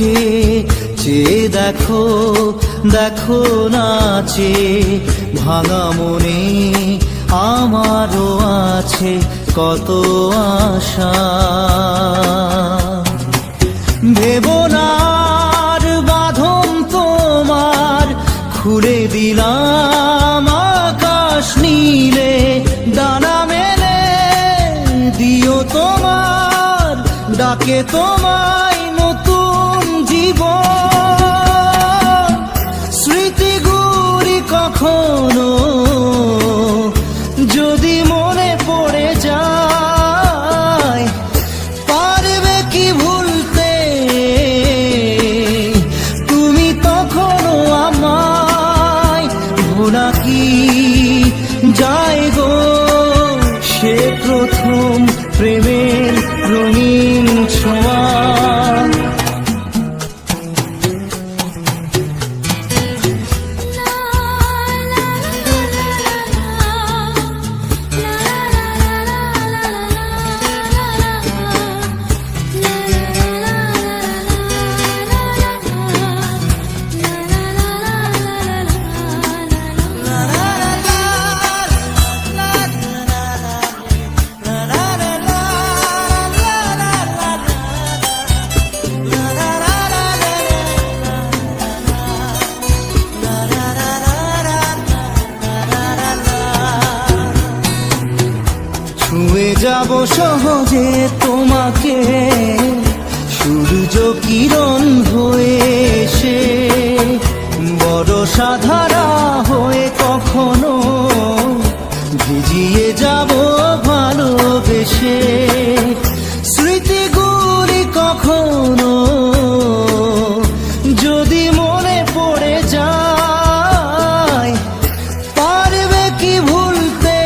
চোখে চেয়ে দেখো, দেখো নাচে ভাঙা মনে আমারও আছে কত আশা। ভেবো না আর বাঁধন তোমার, খুলে দিলাম আকাশ নীলে, ডানা মেলে দিও তোমার, ডাকে তোমায় নতুন জীবন। স্মৃতিগুলি কখনো যদি মনে পড়ে যায়, পারবে কি ভুলতে তুমি তখনো আমায়? ভোলা কি যায় গো সে প্রথম প্রেমের রঙিন ছোঁয়া। ছুঁয়ে যাব সহজে তোমাকে সূর্য কিরণ হয়ে এসে, বড় সাধারা হয়ে কখনো ভিজিয়ে যাব ভালোবেসে। স্মৃতিগুলি কখনো যদি মনে পড়ে যায়, পারবে কি ভুলতে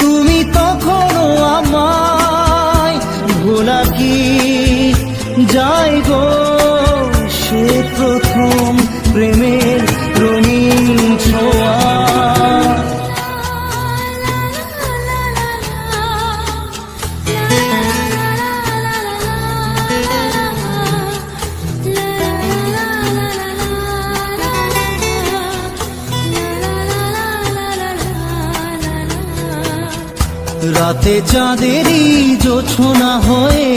তুমি তখনো আমায়? ভোলা কি যায় গো সে প্রথম প্রেমের রঙিন ছোঁয়া। রাতে চাঁদেরই জোছনা হয়ে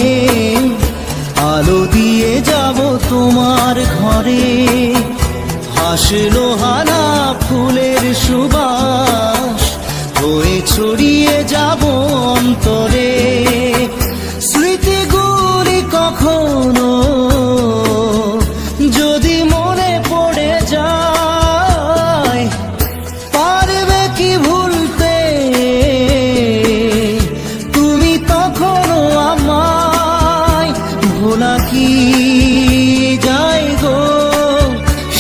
আলো দিয়ে যাব তোমার ঘরে, হাসলো হানা ফুলের সুবাস হয়ে ছড়িয়ে যাব অন্তরে। স্মৃতিগুলি কখনো যদি মনে পড়ে যায়, পারবে কি ভুলতে তুমি তখনো আমায়? ভোলা কি যায় গো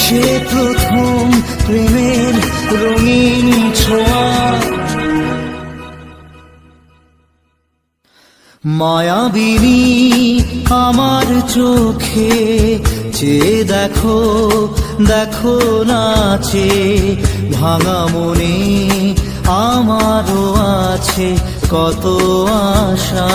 সে প্রথম প্রেমের রঙিন ছোঁয়া। মায়াবিনী আমার চোখে চেয়ে দেখো, দেখো নাচে ভাঙা মনে আমারও আছে কত আশা।